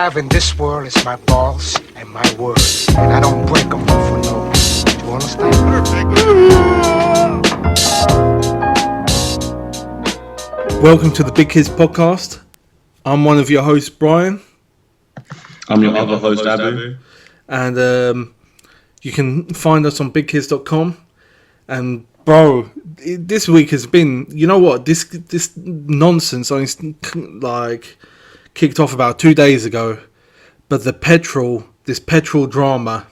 have in this world is my balls and my word. And I don't break them for no. Do you understand? Welcome to the Big KIZ Podcast. I'm one of your hosts, Brian. I'm your other host, Abu. And you can find us on bigkiz.com. And bro, this week has been, you know what, this nonsense only like kicked off about 2 days ago. But this petrol drama,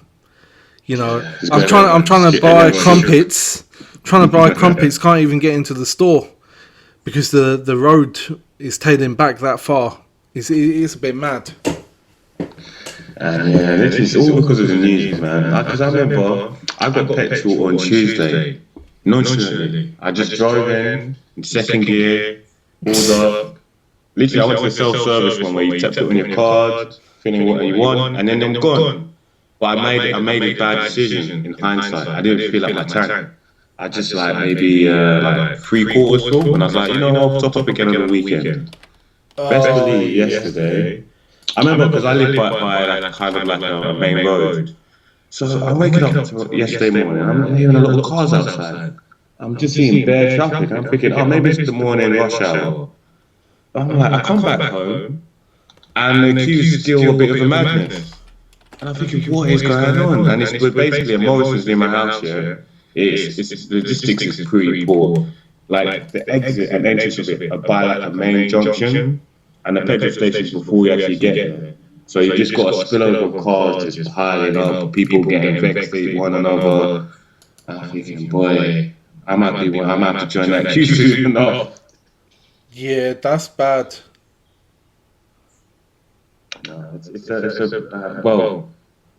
you know, I'm trying to buy crumpets. Can't even get into the store because the road is tailing back that far. It's a bit mad. And yeah, this is all because of the news, man. Because I remember I got petrol on Tuesday, nonchalantly. I just drove in second gear, pulled up. Literally, I went to the self-service one where you tap it on your card, filling what you want, and then I'm gone. But I made a bad decision in hindsight. I didn't fill up my tank. I just maybe 3/4 full, and I was like, you know what, I'll top up again on the weekend. Best believe yesterday. I remember because I live by kind of like a main road. So I'm waking up yesterday morning, I'm hearing a lot of cars outside. I'm just seeing bare traffic. I'm thinking, maybe it's the morning rush hour. I'm like, I come back home, and the queue's still a bit of a madness. And I'm thinking, what is going on? And we're basically a Morrison's near my house here. It's the logistics is pretty poor. Like the exit and entrance of it are by like a main junction. And the petrol stations before you actually get there. So you just got a spillover of cars just piling up, people getting vexed with one another. I'm thinking, boy, I might have to join that queue soon enough. Yeah, that's bad. No, well,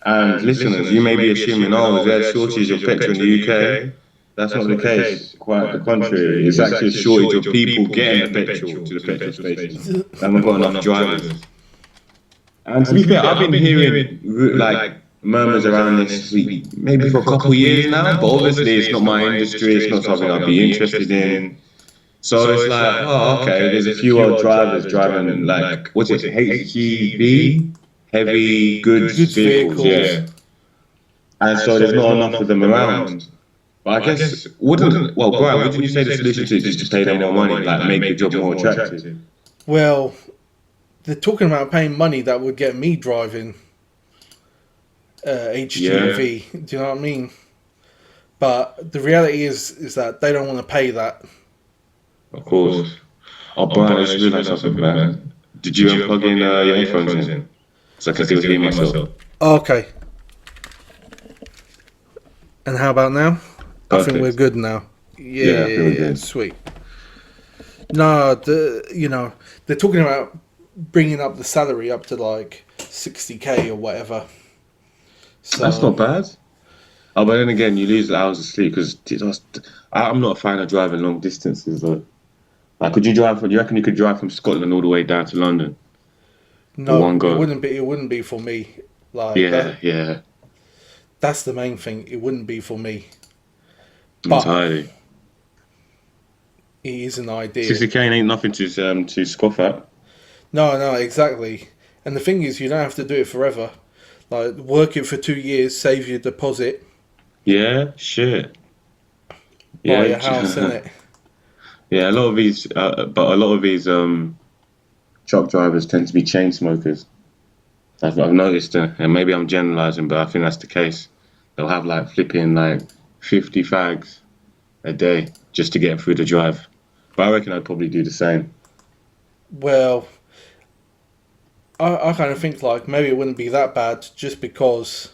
and listeners, you may be assuming, is there a shortage of petrol in the UK? That's not the case. Quite the contrary. It's actually a shortage of people getting the petrol to the petrol stations. And we've got enough drivers. And to be fair, I've been hearing murmurs around this week, maybe for a couple of years now, but obviously it's not my industry, it's not something I'd be interested in. So it's like, okay, there's a few old drivers driving what's it, HGV? Heavy goods vehicles, yeah. And so there's not enough of them around. But I guess, Brian, wouldn't you say the solution to it is just to pay them more money, make the job more attractive? Well, they're talking about paying money that would get me driving HGV. Yeah. Do you know what I mean? But the reality is that they don't want to pay that. Of course. Brian, I just realised something, man. Did you unplug in your headphones in? So I can still hear myself. Okay. And how about now? Perfect. I think we're good now. Yeah, sweet. No, they're talking about bringing up the salary up to 60k or whatever. So, that's not bad. But then again, you lose hours of sleep because I'm not a fan of driving long distances. Though. Do you reckon you could drive from Scotland all the way down to London? No, it wouldn't be for me. Yeah. That's the main thing. It wouldn't be for me. Entirely. It is an idea. 60k ain't nothing to scoff at. No, exactly. And the thing is, you don't have to do it forever. Work it for 2 years, save your deposit. Yeah, shit. Buy a house, innit? Yeah, a lot of these truck drivers tend to be chain smokers. That's what I've noticed, and maybe I'm generalising, but I think that's the case. They'll have flipping 50 fags a day just to get through the drive. But I reckon I'd probably do the same. Well, I kind of think maybe it wouldn't be that bad just because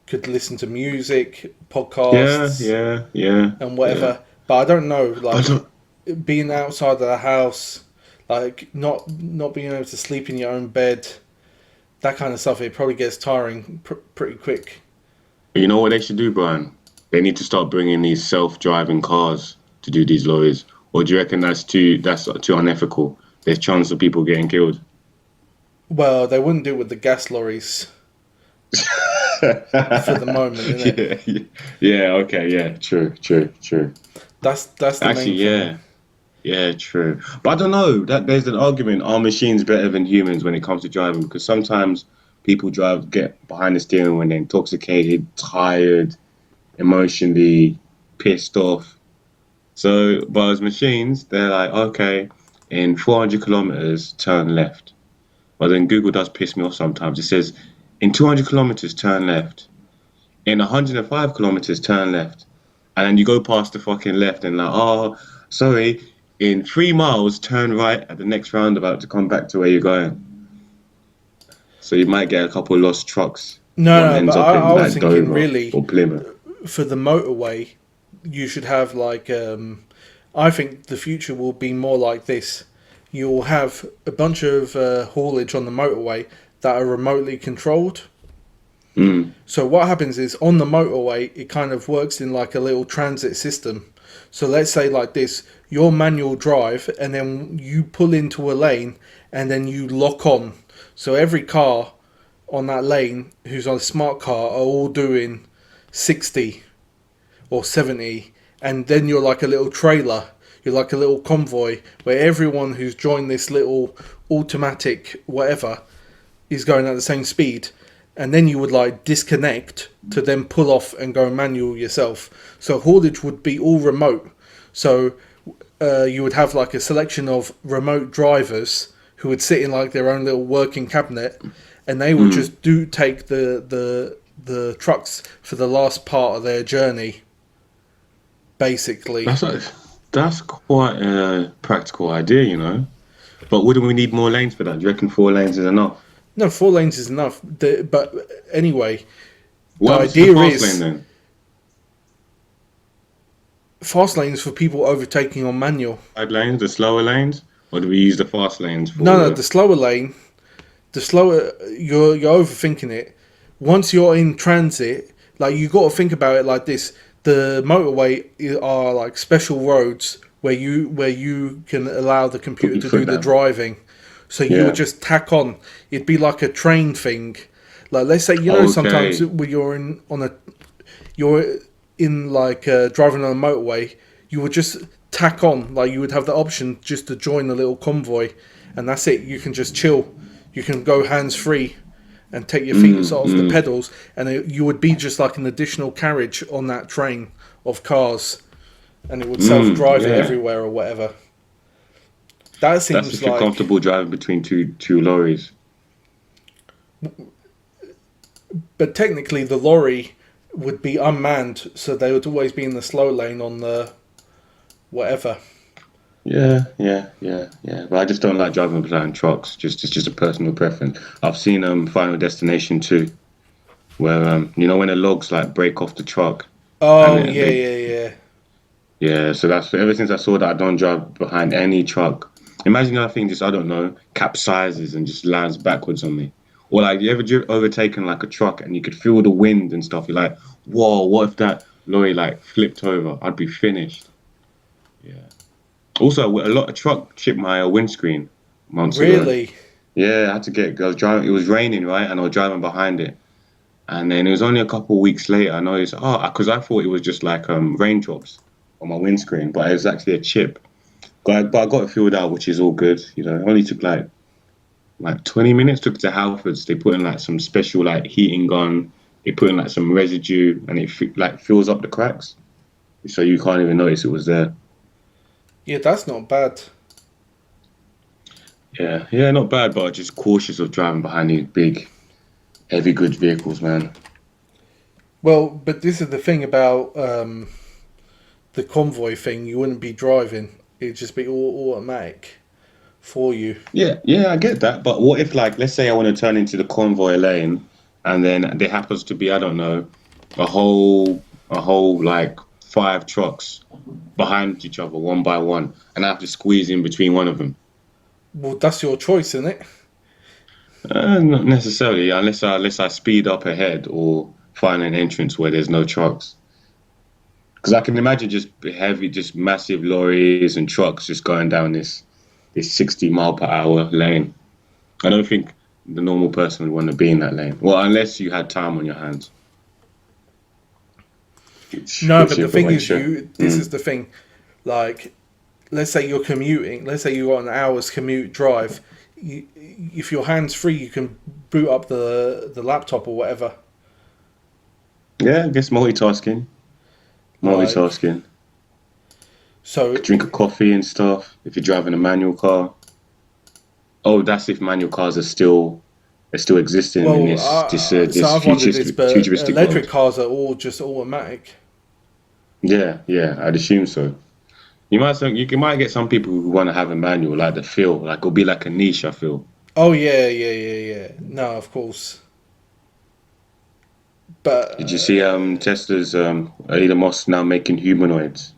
could listen to music, podcasts, yeah, and whatever. Yeah. But I don't know, being outside of the house, not being able to sleep in your own bed, that kind of stuff. It probably gets tiring pretty quick. You know what they should do, Brian? They need to start bringing these self-driving cars to do these lorries. Or do you reckon that's too unethical? There's chance of people getting killed. Well, they wouldn't do it with the gas lorries for the moment, innit? Yeah, okay, yeah, true. That's the actually, main thing. Yeah, true. But I don't know. That there's an argument: are machines better than humans when it comes to driving? Because sometimes people get behind the steering when they're intoxicated, tired, emotionally pissed off. So, but as machines, they're like, okay, in 400 kilometers, turn left. But then Google does piss me off sometimes. It says, in 200 kilometers, turn left. In 105 kilometers, turn left. And then you go past the fucking left and like, oh, sorry, in 3 miles, turn right at the next roundabout to come back to where you're going. So you might get a couple of lost trucks. One No, but ends up I in was like thinking Dover really or Plymouth. for the motorway, you should have like. I think the future will be more like this. You'll have a bunch of haulage on the motorway that are remotely controlled. Mm. So what happens is on the motorway, it kind of works in like a little transit system. So let's say like this, your manual drive, and then you pull into a lane, and then you lock on. So every car on that lane who's on a smart car are all doing 60 or 70, and then you're like a little trailer. You're like a little convoy where everyone who's joined this little automatic whatever is going at the same speed, and then you would like disconnect to then pull off and go manual yourself. So haulage would be all remote. So you would have like a selection of remote drivers who would sit in like their own little working cabinet, and they would just take the trucks for the last part of their journey, basically. That's quite a practical idea, you know. But wouldn't we need more lanes for that? Do you reckon 4 lanes is enough? No, 4 lanes is enough. But anyway, What the happens to idea the fast is lane then? fast lanes for people overtaking on manual. Side lanes, the slower lanes, or do we use the fast lanes for? No, the slower lane. The slower you're overthinking it. Once you're in transit, like you got to think about it like this: the motorway are like special roads where you can allow the computer to do the driving. So you would just tack on. It'd be like a train thing. Like let's say sometimes when you're in like driving on a motorway, you would just tack on. Like you would have the option just to join the little convoy, and that's it. You can just chill. You can go hands free and take your feet off the pedals, and you would be just like an additional carriage on that train of cars, and it would self-drive it everywhere or whatever. That seems That's if you're comfortable driving between two lorries. But technically, the lorry would be unmanned, so they would always be in the slow lane on the whatever. Yeah. But I just don't like driving behind trucks. It's just a personal preference. I've seen Final Destination 2, where when the logs like break off the truck. Oh yeah. Yeah, so that's ever since I saw that I don't drive behind any truck. Imagine that thing just, I don't know, capsizes and just lands backwards on me. Or like, you ever overtaken like a truck and you could feel the wind and stuff? You're like, whoa, what if that lorry like flipped over? I'd be finished. Yeah. Also, a lot of truck chipped my windscreen months ago. Really? Yeah, I had to I was driving, it was raining, right? And I was driving behind it. And then it was only a couple of weeks later, I noticed, because I thought it was just like raindrops on my windscreen, but it was actually a chip. But I got it filled out, which is all good. It only took like 20 minutes. Took it to Halfords. They put in like some special like heating gun. They put in like some residue, and it like fills up the cracks, so you can't even notice it was there. Yeah, that's not bad. Yeah, not bad, but just cautious of driving behind these big, heavy goods vehicles, man. Well, but this is the thing about the convoy thing. You wouldn't be driving. It'd just be all automatic for you. Yeah, I get that. But what if, like, let's say I want to turn into the Convoy Lane, and then there happens to be, I don't know, a whole like 5 trucks behind each other, one by one, and I have to squeeze in between one of them. Well, that's your choice, isn't it? Not necessarily, unless I speed up ahead or find an entrance where there's no trucks. Because I can imagine just massive lorries and trucks just going down this 60 mile per hour lane. I don't think the normal person would want to be in that lane. Well, unless you had time on your hands. No, but the thing is, this is the thing. Like, let's say you're commuting. Let's say you got an hour's commute drive. If you're hands free, you can boot up the laptop or whatever. Yeah, I guess multitasking. Multitasking. So Drink a coffee and stuff. If you're driving a manual car. Oh, that's if manual cars are still existing in this so I've wondered this, but futuristic electric world. cars are all just automatic. Yeah, I'd assume so. You might get some people who want to have a manual, like the feel, like it'll be like a niche. I feel. Oh yeah. No, of course. But Did you see Tesla's Elon Musk now making humanoids?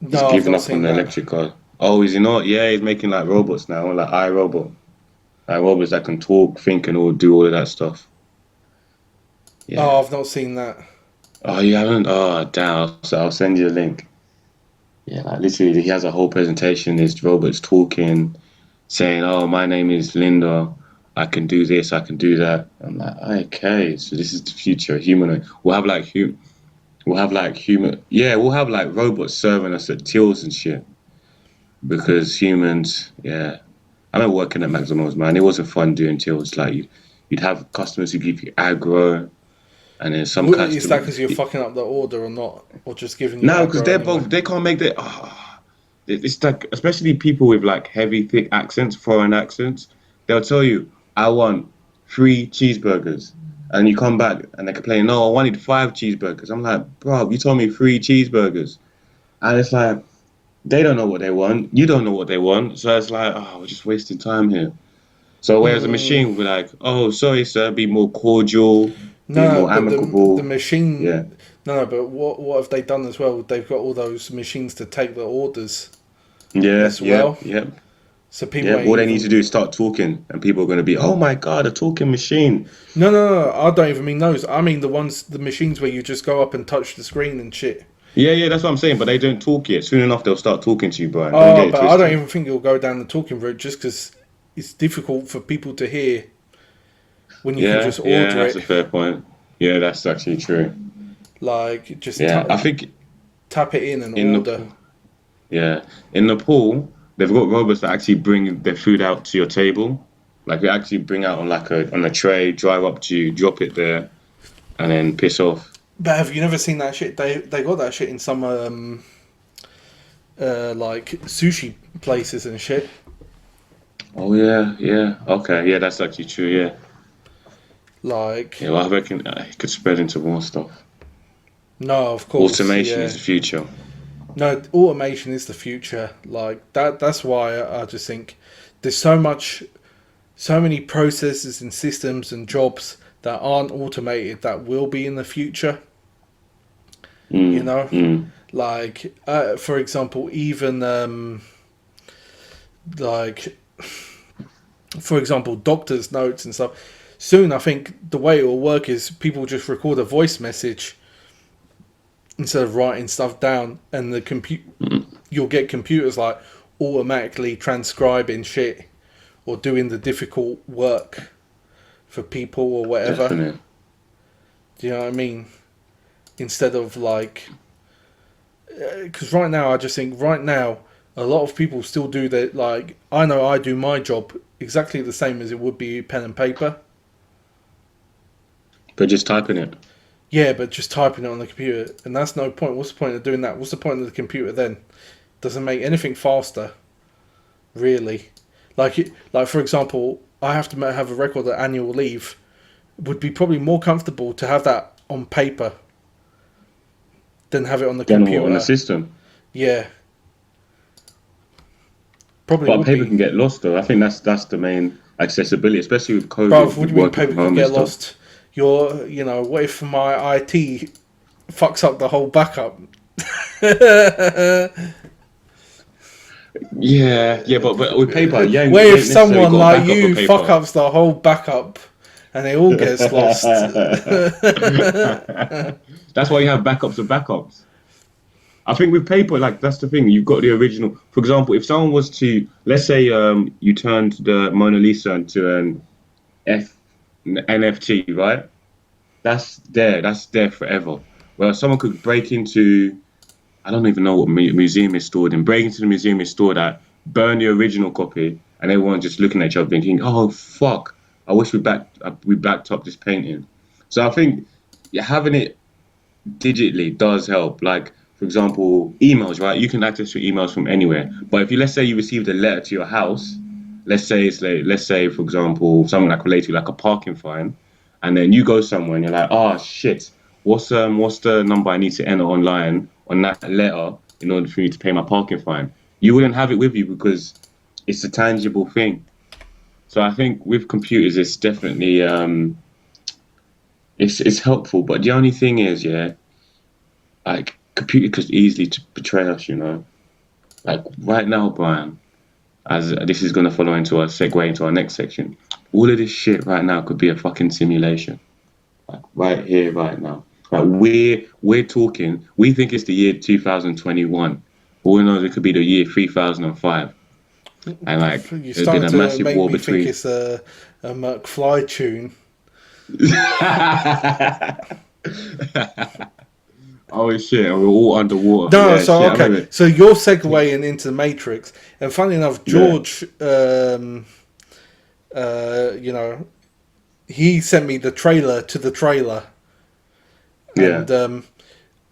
He's no, I've giving not up on seen the that. electric car. Oh, is he not? Yeah, he's making like robots now, like iRobot. Like robots that can talk, think, and all do all of that stuff. Yeah. Oh, I've not seen that. Oh, you haven't? Oh, damn. So I'll send you a link. Yeah, like literally, he has a whole presentation. His robots talking, saying, "Oh, my name is Linda. I can do this. I can do that." I'm like, okay, so this is the future. Humanoid. We'll have like human. Yeah, we'll have like robots serving us at tills and shit. Because humans, yeah. I remember working at McDonald's, man. It wasn't fun doing tills. Like you'd have customers who give you aggro, and then some customers. Is that because you're fucking up the order or not, or just giving you? No, because they're anyway? both. They can't make that. It's like, especially people with like heavy, thick accents, foreign accents. They'll tell you, "I want 3 cheeseburgers," and you come back and they complain, "No, I wanted 5 cheeseburgers." I'm like, "Bro, you told me 3 cheeseburgers," and it's like they don't know what they want. You don't know what they want, so it's like, oh, we're just wasting time here. So whereas a machine will be like, "Oh, sorry, sir, be more cordial, be more but amicable." the machine. Yeah. No, but what have they done as well? They've got all those machines to take the orders. Yeah, as well. Yeah. So people. Yeah, all they need to do is start talking, and people are going to be, "Oh my god, a talking machine!" No. I don't even mean those. I mean the machines where you just go up and touch the screen and shit. Yeah, that's what I'm saying. But they don't talk yet. Soon enough, they'll start talking to you, Brian. Oh, but I don't even think you'll go down the talking route just because it's difficult for people to hear when you can just order yeah, that's it. a fair point. Yeah, that's actually true. Like just I think tap it in and order. In Nepal, they've got robots that actually bring their food out to your table. Like they actually bring out on a tray, drive up to you, drop it there, and then piss off. But have you never seen that shit? They got that shit in some like sushi places and shit. Oh yeah. Okay, yeah, that's actually true. Yeah. Like. Yeah, well, I reckon it could spread into more stuff. No, of course. Automation is the future. No, automation is the future. Like that. That's why I just think there's so many processes and systems and jobs that aren't automated that will be in the future. You know, like for example, even like for example, doctors' notes and stuff. Soon, I think the way it will work is people just record a voice message instead of writing stuff down, and you'll get computers like automatically transcribing shit or doing the difficult work for people or whatever. Definitely. Do you know what I mean? Instead of like, because right now I just think a lot of people still do that. Like I know I do my job exactly the same as it would be pen and paper. But just typing it. Yeah, but just typing it on the computer, and that's no point. What's the point of doing that? What's the point of the computer then? Doesn't make anything faster, really. Like for example, I have to have a record of annual leave. It would be probably more comfortable to have that on paper than have it on the computer. On the system. Yeah. Probably. But paper can get lost though. I think that's the main accessibility, especially with COVID. Bro, what do you mean paper can get lost? What if my IT fucks up the whole backup? Yeah, but with paper, yeah. What if someone like you fuck ups the whole backup and it all gets lost? That's why you have backups of backups. I think with paper, like that's the thing. You've got the original. For example, if someone was to, let's say, you turned the Mona Lisa into an NFT, right? That's there forever. Well, someone could break into I don't even know what museum is stored in. Break into the museum is stored at, burn the original copy, and everyone just looking at each other thinking, "Oh fuck! I wish we backed up this painting." So I think having it digitally does help. Like, for example, emails, right? You can access your emails from anywhere. But if you, let's say you received a letter to your house, let's say, for example, something like related to like a parking fine, and then you go somewhere and you're like, oh shit, what's the number I need to enter online on that letter in order for me to pay my parking fine? You wouldn't have it with you because it's a tangible thing. So I think with computers, it's definitely it's helpful. But the only thing is, yeah, like computer could easily betray us, you know. Like right now, Brian, as this is going to follow into our segue into our next section, all of this shit right now could be a fucking simulation. Like right here, right now. Like we're talking, we think it's the year 2021. All we know it could be the year 3005. And like You're there's been starting a to massive make war me think between. it's a McFly tune. Oh shit, we're all underwater. No, Yeah, so shit, I okay, remember. so you're segueing into the Matrix, and funny enough, George, you know, he sent me the trailer to the trailer, Yeah, and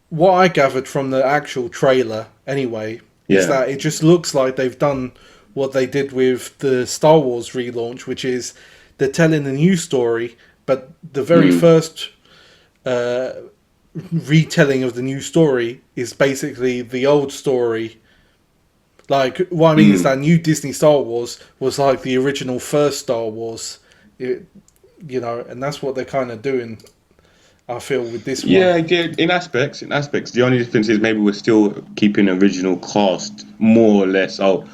what I gathered from the actual trailer, anyway, is yeah. that it just looks like they've done what they did with the Star Wars relaunch, which is they're telling a new story, but the very first retelling of the new story is basically the old story. Like, what I mean is that new Disney Star Wars was like the original first Star Wars, you know, and that's what they're kind of doing, I feel, with this one. Yeah, in aspects, The only difference is maybe we're still keeping original cast more or less. I'll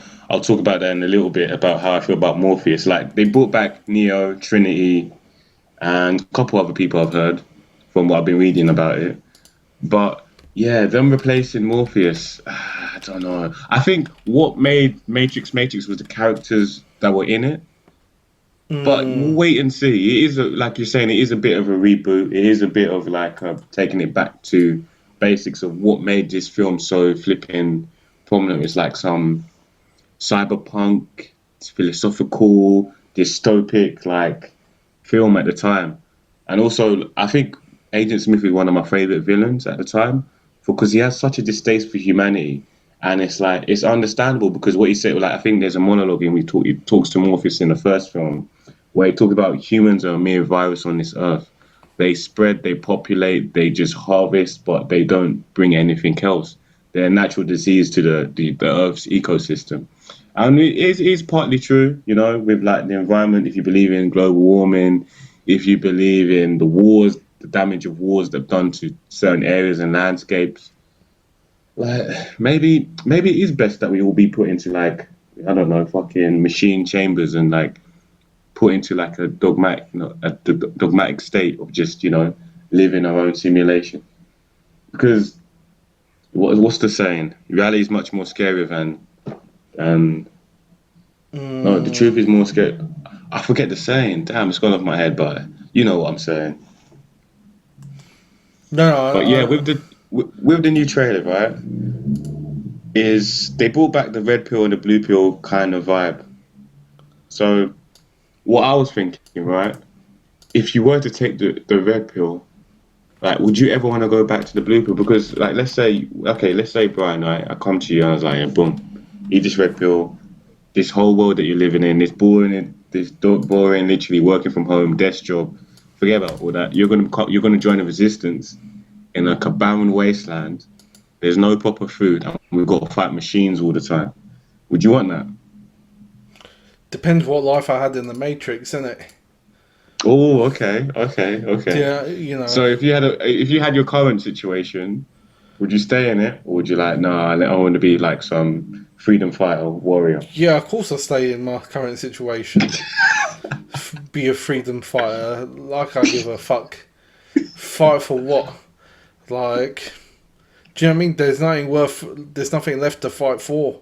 talk about that in a little bit about how I feel about Morpheus. Like they brought back Neo, Trinity, and a couple other people I've heard from what I've been reading about it. But yeah, them replacing Morpheus, I don't know. I think what made Matrix was the characters that were in it. But we'll wait and see. It is like you're saying, it is a bit of a reboot. It is a bit of like taking it back to basics of what made this film so flipping prominent. It's like some cyberpunk, philosophical, dystopic like film at the time. And also, I think Agent Smith is one of my favorite villains at the time because he has such a distaste for humanity. And it's like it's understandable because what he said, like I think there's a monologue in he talks to Morpheus in the first film where he talks about humans are a mere virus on this earth. They spread, they populate, they just harvest, but they don't bring anything else. They're a natural disease to the Earth's ecosystem. And it is partly true, you know, with like the environment, if you believe in global warming, if you believe in the wars, the damage of wars that have done to certain areas and landscapes. Like maybe it is best that we all be put into like, I don't know, fucking machine chambers and like put into like a dogmatic, dogmatic state of just, you know, living our own simulation. Because what's the saying? Reality is much more scary than no, the truth is more scary. I forget the saying. Damn, it's gone off my head, but you know what I'm saying. No, But yeah, with the new trailer, right? Is they brought back the red pill and the blue pill kind of vibe. So what I was thinking, right? If you were to take the red pill, like, would you ever want to go back to the blue pill? Because, like, let's say, Brian, right? I come to you and I was like, yeah, boom, eat this red pill. This whole world that you're living in, boring, literally working from home, desk job. Forget about all that. You're gonna join a resistance in a barren wasteland. There's no proper food, and we've got to fight machines all the time. Would you want that? depends what life I had in the Matrix, innit? Oh, okay. Yeah, you know. So if you had your current situation, would you stay in it, or would you like, nah, I want to be like some freedom fighter warrior? Yeah, of course I stay in my current situation. Be a freedom fighter. Like I give a fuck. Fight for what? Like, do you know what I mean? There's nothing left to fight for.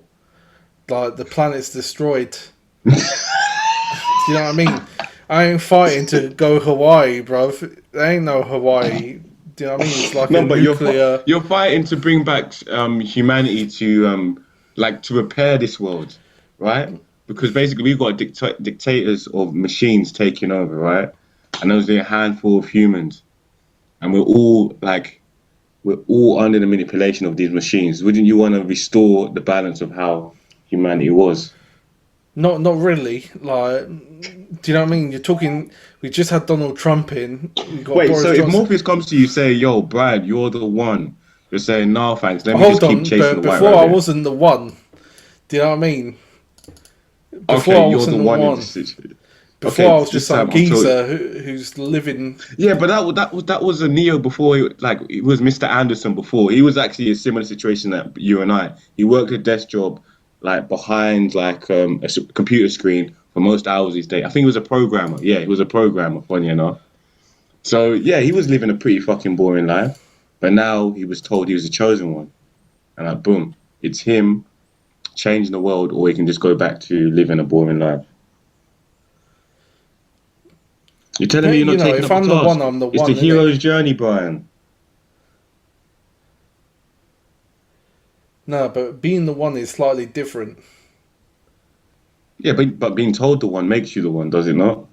Like, the planet's destroyed. Do you know what I mean? I ain't fighting to go Hawaii, bro. There ain't no Hawaii. Do you know what I mean? It's like No, a but nuclear. you're fighting to bring back humanity to like to repair this world, right? Because basically we've got dictators of machines taking over, right? And those are a handful of humans, and we're all under the manipulation of these machines. Wouldn't you want to restore the balance of how humanity was? Not really. Like, do you know what I mean? You're talking. We just had Donald Trump in. We got Wait, so Boris if Johnson. Morpheus comes to you, say, "Yo, Brad, you're the one," you're saying, "No, thanks. Let me Hold just keep on, chasing but the white before I rabbit." wasn't the one. Do you know what I mean? Before Okay, I you're wasn't the the one in one. this situation. Before Okay, I was just this some time I'll tell you. geezer who's living. Yeah, but that was a Neo before. He was Mr. Anderson before. He was actually a similar situation that you and I. He worked a desk job, like behind computer screen for most hours each day. I think he was a programmer. Yeah, he was a programmer. Funny enough. So yeah, he was living a pretty fucking boring life. But now he was told he was the chosen one, and like boom, it's him changing the world, or he can just go back to living a boring life. You're telling me you're not taking If up I'm the the task. one, I'm the It's one. the Innit? hero's journey, Brian. No, but being the one is slightly different. Yeah, but being told the one makes you the one, does it not?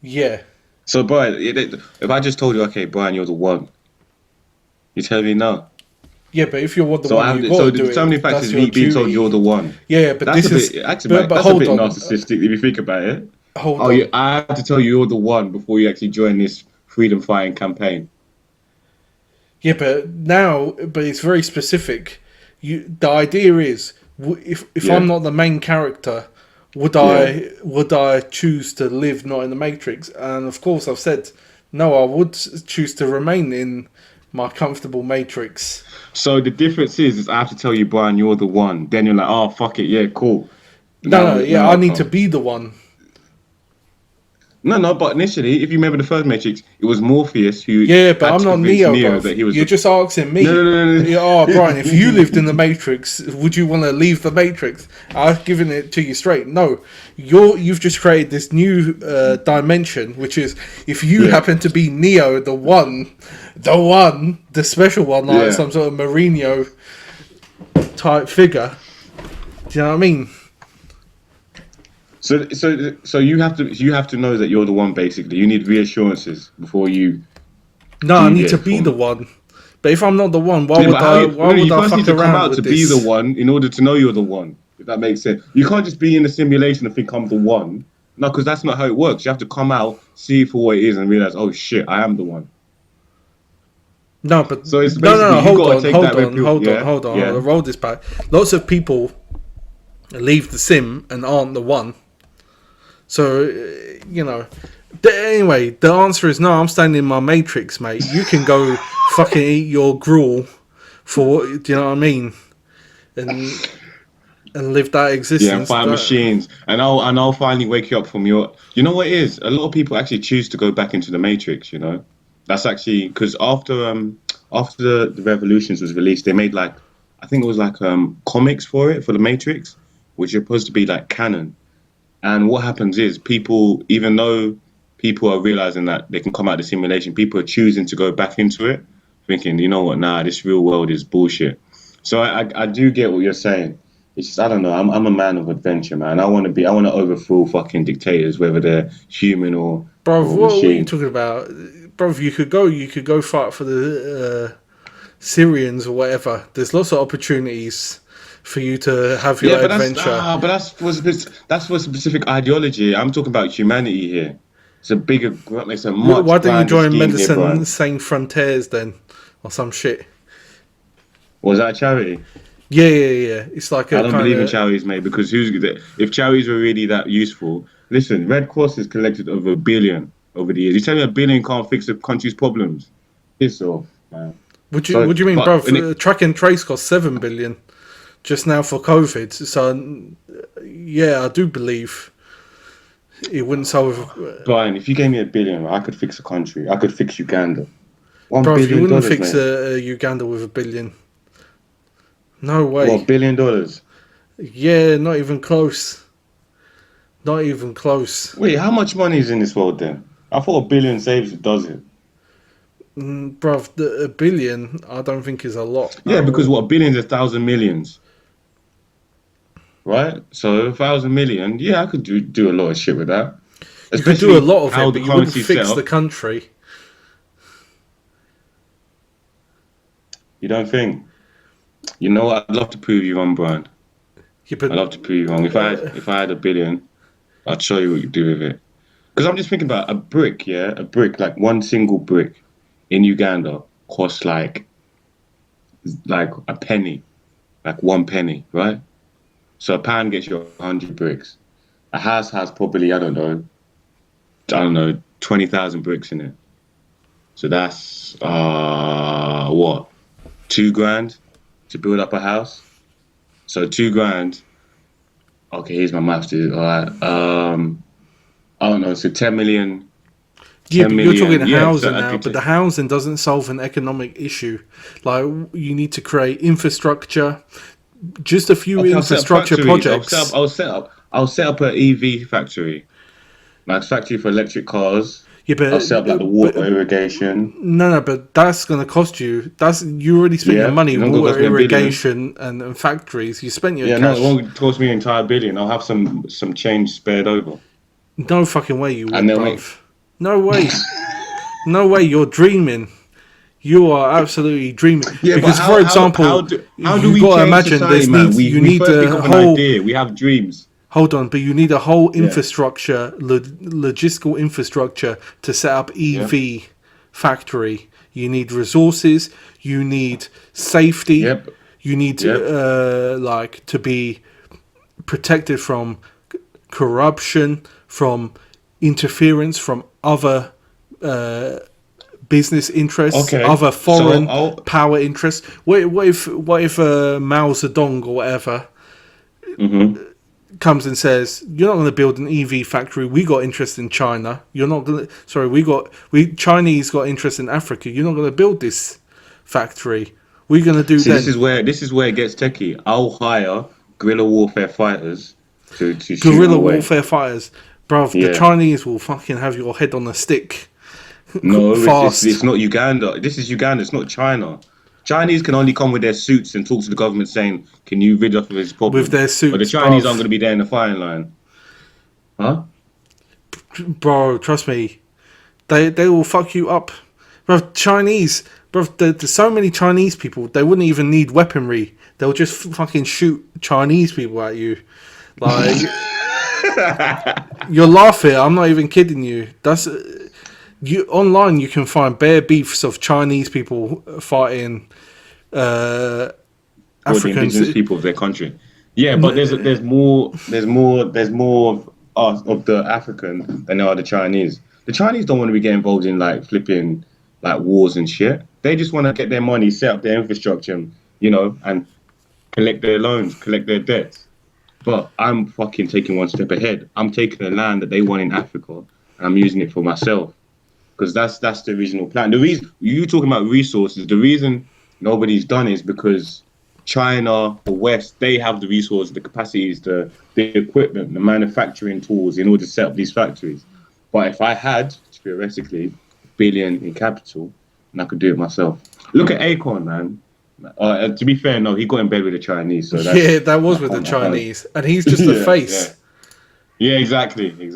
Yeah. So, Brian, if I just told you, okay, Brian, you're the one, you tell me no. Yeah, but if you're the So one, you got so to the do determining it. factor That's is your me being told duty. you're the one. Yeah, but That's this a is. bit, actually, But that's a hold bit on. narcissistic if you think about it. Hold Oh, on. I have to tell you you're the one before you actually join this freedom fighting campaign. Yeah, but it's very specific. The idea is, if Yeah. I'm not the main character, would I choose to live not in the Matrix? And of course, I've said no. I would choose to remain in my comfortable Matrix. So the difference is I have to tell you, Brian, you're the one. Then you're like, oh, fuck it, yeah, cool. Yeah, I need to be the one. No, but initially, if you remember the first Matrix, it was Morpheus who Yeah, but had I'm to not convince Neo, Neo bruv. that he was You're the... just asking me. No. Yeah, oh, Brian, if you lived in the Matrix, would you want to leave the Matrix? I've given it to you straight. No, you've just created this new dimension, which is if you happen to be Neo, the special one, like some sort of Mourinho type figure. Do you know what I mean? So you have to know that you're the one. Basically, you need reassurances before you. No, I need to be the one. But if I'm not the one, why would You I first need fuck to come around out with to this? be the one in order to know you're the one. If that makes sense, you can't just be in the simulation and think I'm the one. No, because that's not how it works. You have to come out, see it for what it is, and realize, oh shit, I am the one. No, but So it's no. basically you Hold gotta on, take hold that on, red pill. hold Yeah, on, hold on. yeah. I'll roll this back. Lots of people leave the sim and aren't the one. So anyway, the answer is no. I'm staying in my Matrix, mate. You can go fucking eat your gruel for. Do you know what I mean? And live that existence. Yeah, and fight machines, and I'll finally wake you up from your. You know what it is? A lot of people actually choose to go back into the Matrix. You know, that's actually because after the Revolutions was released, they made like I think it was like comics for it for the Matrix, which are supposed to be like canon. And what happens is people, even though people are realizing that they can come out of the simulation, people are choosing to go back into it, thinking, you know what, nah, this real world is bullshit. So I do get what you're saying. It's just I don't know. I'm a man of adventure, man. I want to overthrow fucking dictators, whether they're human Bro, or what are you machine. talking about? Bro, you could go fight for the Syrians or whatever. There's lots of opportunities for you to have your adventure. That's for specific ideology. I'm talking about humanity here. It's a bigger, it's a much Why don't you grander join scheme here, Brian. Medicine Sans Frontiers then, or some shit? Was that a charity? Yeah. It's like I don't believe in charities, mate, because if charities were really that useful, listen, Red Cross has collected over $1 billion over the years. You tell me $1 billion can't fix the country's problems? Piss off, man. What do you mean, bro? Track and trace cost $7 billion just now for COVID. So yeah, I do believe it wouldn't solve. Brian, if you gave me $1 billion, I could fix a country. I could fix Uganda. $1 Bro, billion, you wouldn't fix mate. Uganda with $1 billion. No way. What, $1 billion? Yeah, not even close. Not even close. Wait, how much money is in this world then? I thought $1 billion saves it, does it? Bruv, a billion, I don't think is a lot. Yeah, because what, a billion is 1,000 millions, right? So 1,000 million, yeah, I could do a lot of shit with that. You could do a Especially lot of how it, the but you wouldn't currency's set fix the up. country. You don't think? You know what? I'd love to prove you wrong, Brian. Yeah, but I'd love to prove you wrong. If I had a billion, I'd show you what you do with it. Because I'm just thinking about a brick, yeah? A brick, like one single brick in Uganda costs like a penny, like 1 penny, right? So a pound gets you 100 bricks. A house has probably, I don't know, 20,000 bricks in it. So that's, what? 2 grand to build up a house? So 2 grand. Okay, here's my maths, dude. All right. I don't know. So 10 million. yeah, 10 but you're million. talking Yeah, so housing I now. could But the housing doesn't solve an economic issue. Like you need to create infrastructure. Just a few okay, I'll set up infrastructure factories. projects. I'll set up an EV factory. Like factory for electric cars. Yeah, I'll set up like the water irrigation. no, but that's going to cost you. You already spent your Yeah, money, it's not gonna water cost me a billion. irrigation and factories. You spent your Yeah, no, it cash. won't cost me an entire billion. I'll have some change spared over, No fucking way you and would, they'll make. bruv. No way. No way. You're dreaming. You are absolutely dreaming. Yeah, but Because, for example, how do you we got to change imagine society, man? you We need first think a of an whole. idea. We have dreams. Hold on, but you need a whole Yeah. infrastructure, logistical infrastructure to set up Yeah. EV factory. You need resources. You need safety. Yep. You need Yep. to be protected from corruption, from interference from other business interests, Okay. other foreign So I'll. power interests. What if Mao Zedong or whatever Mhm. comes and says, "You're not going to build an EV factory. We got interest in China. You're not going to. Sorry, Chinese got interest in Africa. You're not going to build this factory. We're going to do See, then this is where it gets techie. I'll hire guerrilla warfare fighters to shoot them guerrilla away. warfare fighters, bruv. The Yeah. Chinese will fucking have your head on a stick. No, Fast. it's not Uganda. This is Uganda. It's not China. Chinese can only come with their suits and talk to the government saying, "Can you rid us of this problem?" With their suits, but the Chinese bruv. aren't going to be there in the firing line, huh? Bro, trust me, they will fuck you up, bro. Chinese, bro. There's so many Chinese people. They wouldn't even need weaponry. They'll just fucking shoot Chinese people at you. Like you're laughing. I'm not even kidding you. That's you online. You can find bare beefs of Chinese people fighting For the Africans. indigenous people of their country. Yeah, but there's more of the African than there are the Chinese. The Chinese don't want to be getting involved in like flipping like wars and shit. They just want to get their money, set up their infrastructure, and collect their loans, collect their debts. But I'm fucking taking one step ahead. I'm taking the land that they want in Africa and I'm using it for myself. Because that's the original plan. The reason you talking about resources, the reason nobody's done is because China, the West, they have the resources, the capacities, the equipment, the manufacturing tools in order to set up these factories. But if I had, theoretically, a billion in capital, and I could do it myself. Look at Akon, man. To be fair, no, he got in bed with the Chinese. So Yeah, that was with the Chinese, and he's just the face. Yeah, exactly. He's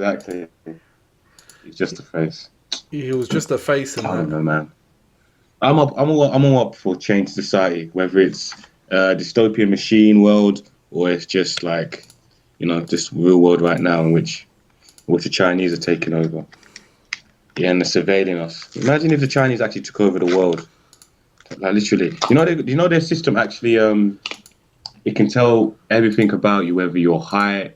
just a face. He was just a face in I don't that. know, man. I'm all up for change society, whether it's dystopian machine world or it's just like, this real world right now in which the Chinese are taking over. Yeah, and they're surveilling us. Imagine if the Chinese actually took over the world. Like literally, their system actually it can tell everything about you, whether you're high,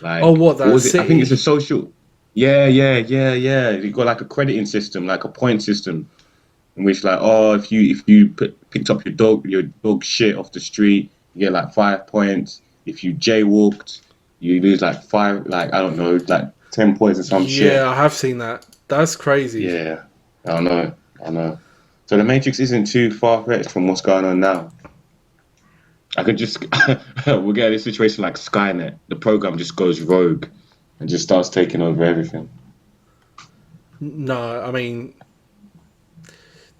like what was it? city? I think it's a social. Yeah. You got like a crediting system, like a point system, in which like if you picked up your dog shit off the street, you get like 5 points. If you jaywalked, you lose like 5, like I don't know, like 10 points or some shit. Yeah, I have seen that. That's crazy. Yeah, I know. So the Matrix isn't too far-fetched from what's going on now. I could just, we'll get a situation like Skynet. The program just goes rogue and just starts taking over everything. No, I mean,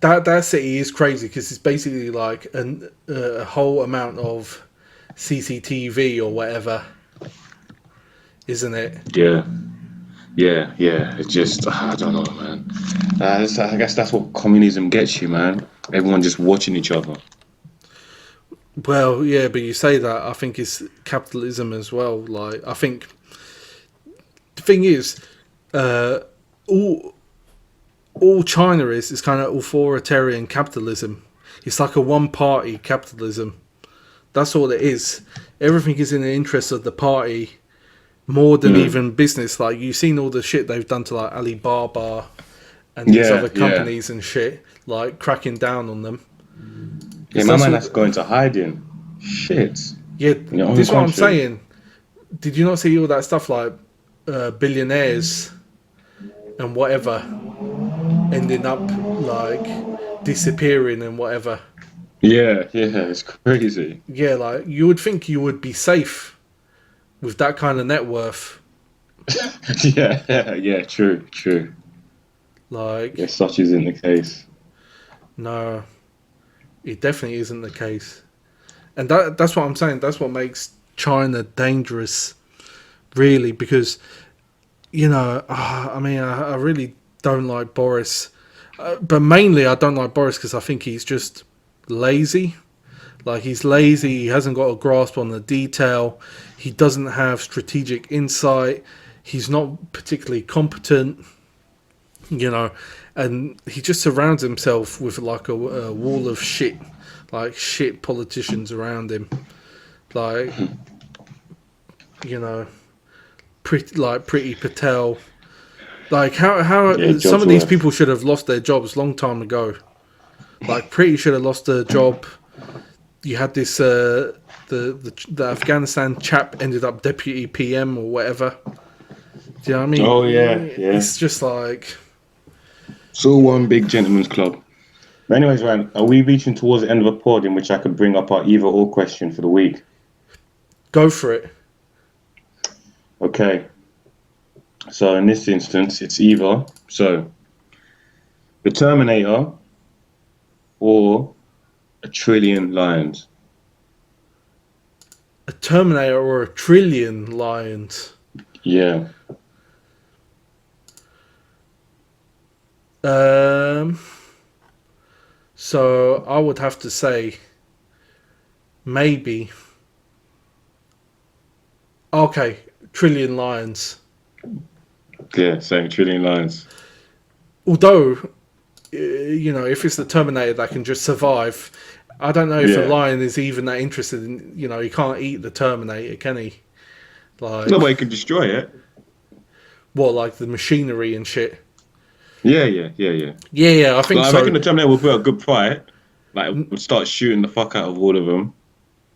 that city is crazy because it's basically like a whole amount of CCTV or whatever, isn't it? Yeah. It's just, I don't know, man. I guess that's what communism gets you, man. Everyone just watching each other. Well, yeah, but you say that, I think it's capitalism as well. Like, I think the thing is, all China is kind of authoritarian capitalism. It's like a one-party capitalism. That's all it is. Everything is in the interest of the party more than even business. Like, you've seen all the shit they've done to like Alibaba and these other companies and shit, like cracking down on them. Yeah, my man that's going to hiding. Shit. Yeah, this is what I'm saying. Did you not see all that stuff like billionaires and whatever ending up like disappearing and whatever? Yeah, it's crazy. Yeah, like you would think you would be safe with that kind of net worth. yeah, true. Like, Yeah, such isn't the case. No, it definitely isn't the case. And that's what I'm saying. That's what makes China dangerous, really, because, you know, I mean, I really don't like Boris. But mainly I don't like Boris because I think he's just lazy. Like, he's lazy. He hasn't got a grasp on the detail. He doesn't have strategic insight. He's not particularly competent, you know, and he just surrounds himself with like a wall of shit, like shit politicians around him, like, you know, Pretty Patel. Like, how some of these people should have lost their jobs long time ago. Like, Pretty should have lost their job. You had this the Afghanistan chap ended up deputy PM or whatever. Do you know what I mean? Oh yeah. It's just like, it's all one big gentleman's club. But anyways, Ryan, are we reaching towards the end of a pod in which I could bring up our either or question for the week? go for it. Okay. So in this instance, it's either the Terminator or a trillion lions. A Terminator or a trillion lions? Yeah. So I would have to say maybe. Okay, trillion lions. Yeah, same trillion lions. Although, you know, if it's the Terminator that can just survive, I don't know if a lion is even that interested in, you know, he can't eat the Terminator, can he? Like, No way he can destroy it. what, like the machinery and shit? Yeah. Yeah, I think Like, so. I reckon the Terminator will put a good fight. Like, would start shooting the fuck out of all of them,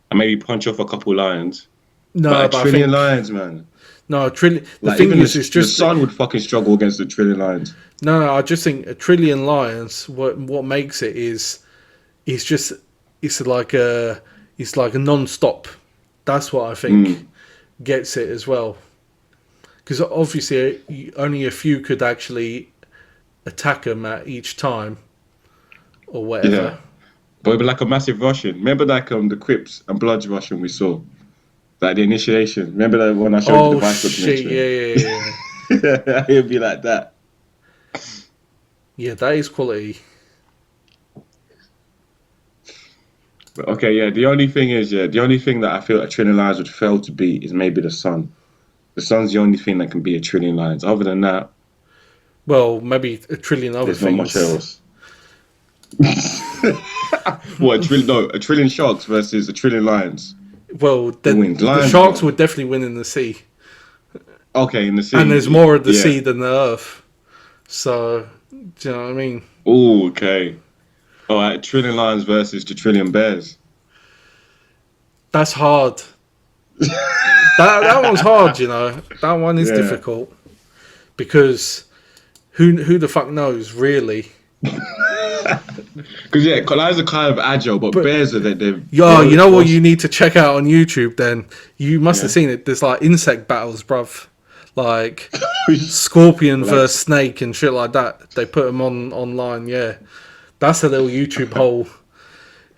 and maybe punch off a couple lions. No, but but a trillion I think, lions, man. No, trillion. The Like, thing even is, it's just the sun would fucking struggle against a trillion lions. No, I just think a trillion lions. What makes it is, it's like a non-stop. That's what I think gets it as well. Because obviously, only a few could actually attack them at each time, or whatever. Yeah, but it'd be like a massive Russian. Remember, like the Crips and Bloods Russian we saw, like the initiation. Remember that when I showed you the Vice documentary? Yeah. It'd be like that. Yeah, that is quality. But okay, yeah. The only thing that I feel a trillion lions would fail to beat is maybe the sun. The sun's the only thing that can beat a trillion lions. Other than that, well, maybe a trillion other there's things. not much else. What, a trillion sharks versus a trillion lions? Well, the sharks would definitely win in the sea. Okay, in the sea. And there's more of the sea than the earth. So, do you know what I mean? Oh, okay. All right, trillion lions versus the trillion bears. That's hard. that one's hard, you know. That one is difficult. Because who the fuck knows, really? Because lions are kind of agile, but bears are they're. Yo, you know what you need to check out on YouTube? Then you must have seen it. There's like insect battles, bruv. Like scorpion versus snake and shit like that. They put them online. Yeah, That's a little YouTube hole.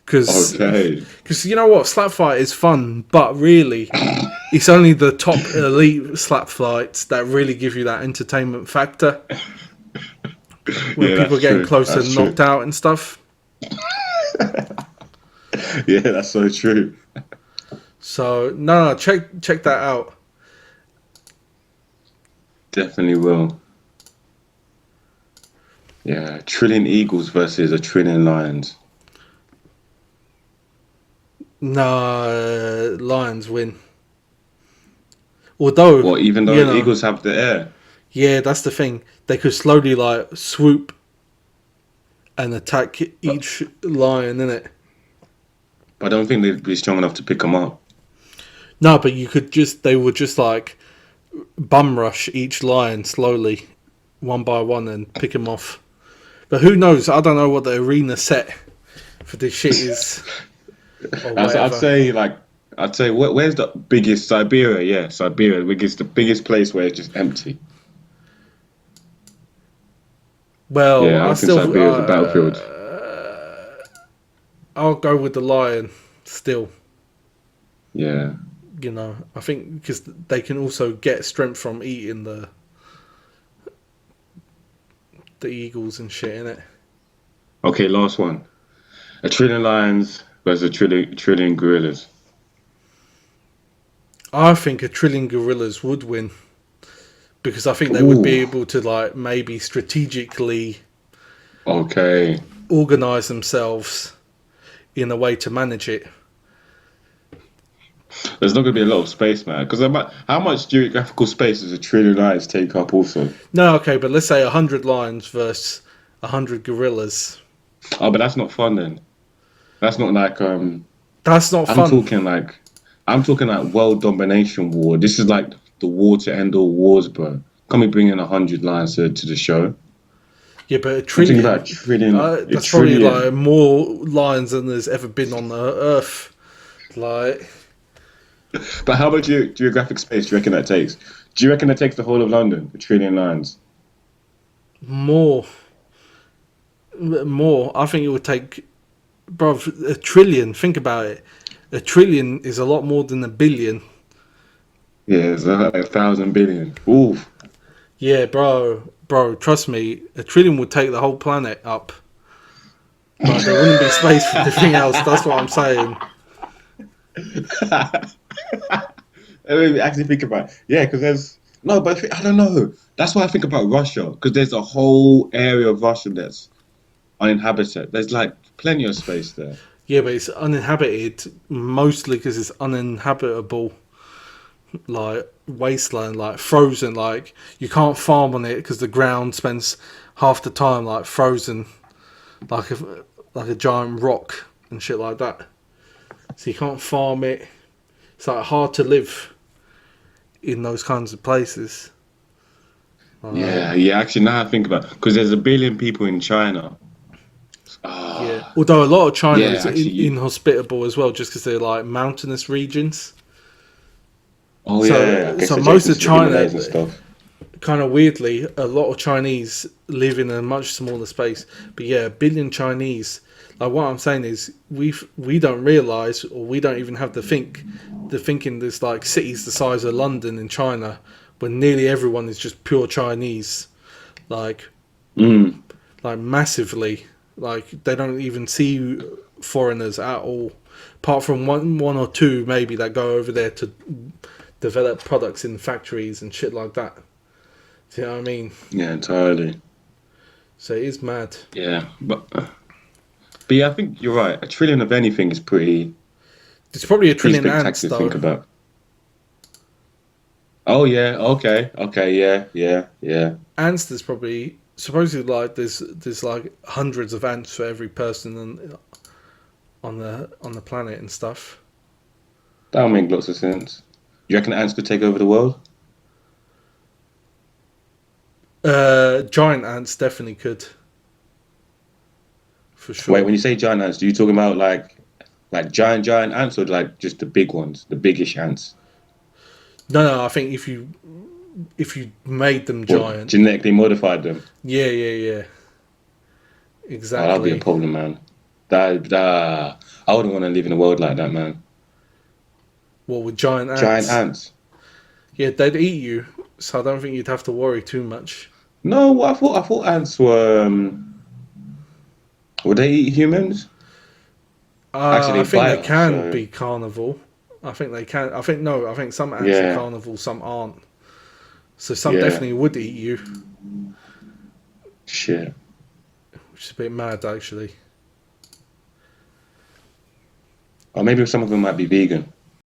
Because you know what, slap fight is fun, but really, it's only the top elite slap fights that really give you that entertainment factor. When people are getting close and knocked out and stuff. Yeah, that's so true. So no, check that out. Definitely will. Yeah, trillion eagles versus a trillion lions. No, lions win. Although, Well, even though eagles have the air. Yeah, that's the thing. They could slowly like swoop and attack each lion, innit? But I don't think they'd be strong enough to pick them up. No, but they would just like bum rush each lion slowly, one by one, and pick them off. But who knows? I don't know what the arena set for this shit is. I'd say where's the biggest Siberia? Yeah, Siberia, the biggest place where it's just empty. Well, yeah, I think Siberia's a battlefield. I'll go with the lion still. Yeah. You know, I think because they can also get strength from eating the eagles and shit, innit? Okay, last one. A trillion lions versus a trillion gorillas. I think a trillion gorillas would win. Because I think they would be able to like maybe strategically organise themselves in a way to manage it. There's not going to be a lot of space, man. Because how much geographical space does a trillion lions take up also? No, okay, but let's say 100 lions versus 100 gorillas. Oh, but that's not fun then. That's not like... That's not fun. I'm talking like world domination war. This is like the war to end all wars, bro. Can we bring in 100 lions to the show? Yeah, but a trillion... that's probably like more lions than there's ever been on the Earth. Like... But how much geographic space do you reckon that takes? Do you reckon it takes the whole of London, a trillion lions? More. I think it would take... Bro, a trillion, think about it. A trillion is a lot more than a billion. Yeah, it's like 1,000 billion. Ooh. Yeah, bro, trust me, a trillion would take the whole planet up. But there wouldn't be space for anything else, that's what I'm saying. Let me actually think about it. Yeah, because there's... No, but I don't know. That's why I think about Russia, because there's a whole area of Russia that's uninhabited. There's like plenty of space there. Yeah, but it's uninhabited mostly because it's uninhabitable. Like wasteland, like frozen, like you can't farm on it because the ground spends half the time like frozen, like a giant rock and shit like that. So you can't farm it. It's like hard to live in those kinds of places. Yeah. Actually, now I think about it, because there's 1 billion people in China. Yeah. Although a lot of China is inhospitable as well, just because they're like mountainous regions. Oh yeah. So most of China, kind of weirdly, a lot of Chinese live in a much smaller space. But yeah, 1 billion Chinese. Like what I'm saying is, we don't realise, or we don't even have the thinking there's like cities the size of London in China, when nearly everyone is just pure Chinese, like massively. Like they don't even see foreigners at all, apart from one or two maybe that go over there to develop products in factories and shit like that. Do you know what I mean? Yeah, entirely. So it is mad. Yeah, but yeah, I think you're right. 1 trillion of anything is pretty. It's probably 1 trillion ants, though. Think about. Oh yeah. Okay. Yeah. Ants. There's probably supposedly like there's like hundreds of ants for every person on the planet and stuff. That'll make lots of sense. You reckon ants could take over the world? Giant ants definitely could. For sure. Wait, when you say giant ants, are you talking about like giant ants, or like just the big ones, the biggish ants? No, I think if you made them giant, genetically modified them. Yeah. Exactly. that'd be a problem, man. I wouldn't want to live in a world like that, man. What, with giant ants? Giant ants. Yeah, they'd eat you, so I don't think you'd have to worry too much. No, I thought ants were. Would they eat humans? Actually, I they think bite they us, can so- be carnivore. I think they can. I think some ants are Yeah. carnivore, some aren't. So some Yeah. definitely would eat you, Shit. which is a bit mad, actually. Or maybe some of them might be vegan.